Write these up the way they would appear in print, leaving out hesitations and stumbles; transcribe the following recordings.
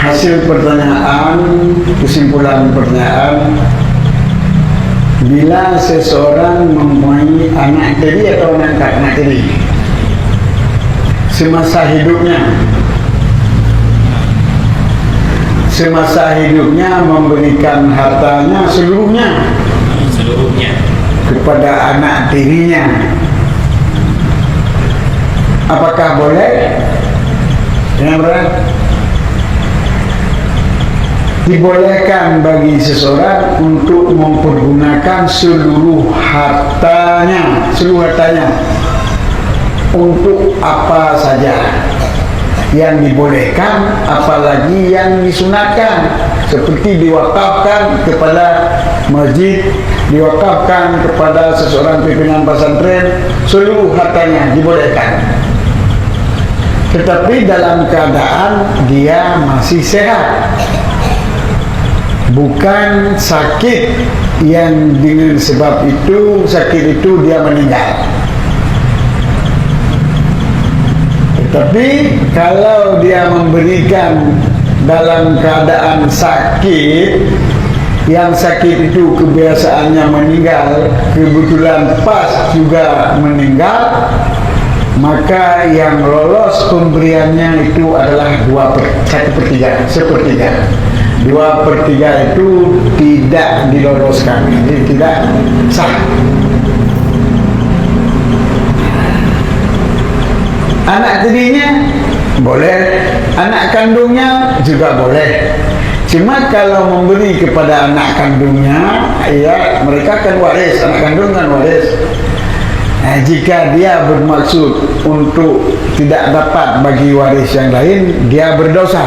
Hasil pertanyaan, kesimpulan pertanyaan, bila seseorang mempunyai anak tiri atau anak tiri semasa hidupnya memberikan hartanya seluruhnya kepada anak tirinya, apakah boleh? Yang berat dibolehkan bagi seseorang untuk mempergunakan seluruh hartanya untuk apa saja. Yang dibolehkan, apalagi yang disunatkan, seperti diwakafkan kepada masjid, diwakafkan kepada seseorang pimpinan pesantren, seluruh hartanya dibolehkan. Tetapi dalam keadaan dia masih sehat, bukan sakit yang dengan sebab itu sakit itu dia meninggal. Tetapi kalau dia memberikan dalam keadaan sakit, yang sakit itu kebiasaannya meninggal, kebetulan pas juga meninggal, maka yang lolos pemberiannya itu adalah 1/3, sepertiga. 2/3 itu tidak diloloskan, jadi tidak sah. Anak tirinya boleh, anak kandungnya juga boleh. Cuma kalau memberi kepada anak kandungnya, ya mereka kan waris, anak kandung kan waris. Nah, jika dia bermaksud untuk tidak dapat bagi waris yang lain, dia berdosa.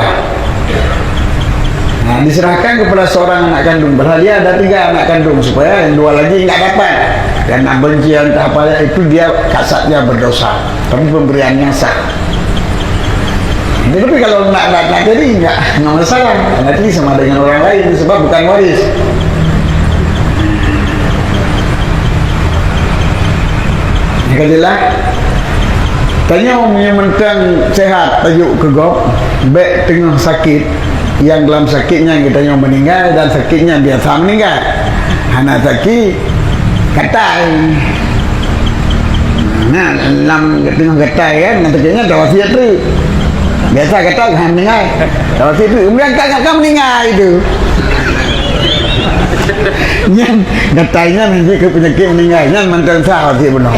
Nah, diserahkan kepada seorang anak kandung. Padahal dia ada 3 anak kandung, supaya yang 2 lagi nggak dapat. Karena bencian apa itu dia kasatnya berdosa, tapi pemberiannya sah. Tapi kalau nak jadi nggak masalah. Nanti sama dengan orang lain sebab bukan waris. Jadilah tanya umumnya mentang sehat tajuk ke gop, baik tengah sakit, yang dalam sakitnya kita yang meninggal dan sakitnya biasa meninggal. Anak sakit katai, nah dalam tengah katai kan, nantinya ada wasiat tu. Biasa katai kan meninggal, ada wasiat tu. Kemudian kakak meninggal itu. Yang katanya nanti ke penyakit meninggalnya mantan sah wasiat benar.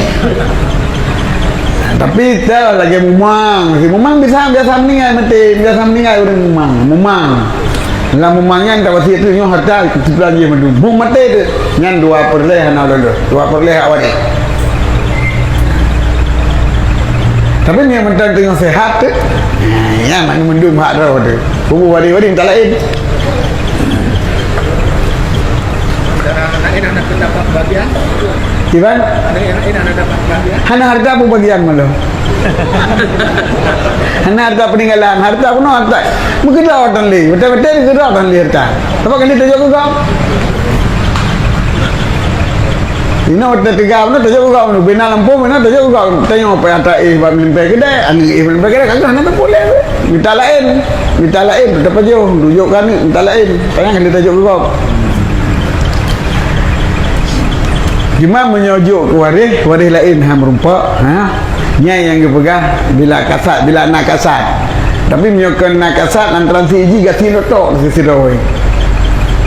Tapi saya lagi mumang biasa meninggal mati, biasa meninggal orang mumang. Dalam mumangnya tak wasiat tu nyo harta ketulan dia mendu. Bung mati tu ngan 2/2 ana dulu. 2/2 awak. Tapi ni mentang tengah sehat tu. Ya mana mendu hak ro tu. Bubu wadi tak lain. Anak dapat bagian. Kiban? Anak dapat bagian. Hana harta pun bagian malu. Hana harta peninggalan, harta pun harta. Mungkin dah li, betul-betul itu dah li harta. Apa kali tujuh kau? Ini waktu 3 mana tujuh kau, bina lampu mana tujuh kau. Tanya apa yang tak ibam limpai kedai, ani ibam limpai kedai kan hana tak boleh. Minta lain, berapa jauh, tunjukkan ni, minta lain. Tanya kali tujuh kau. Cuma menyujuk ke waris lain merumpak, nya yang dipegang bila kasat, bila nak kasat. Tapi menyukan nak kasat antara si iji ke si notok, si doi.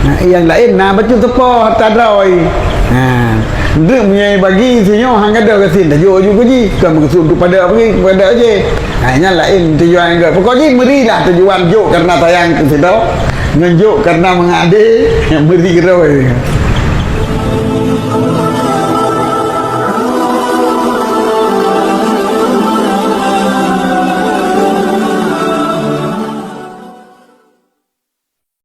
Nah, yang lain nak baca tepo tak doi. Dia punya bagi sinyo hang ada ke sin, tajuk juga ji. Bukan maksud kepada kepada aje. Hanya lain tujuan enggak. Pokoknya merilah tujuan juk karena tayang ke situ. Ngejuk karena mengadil, yang beri ke doi.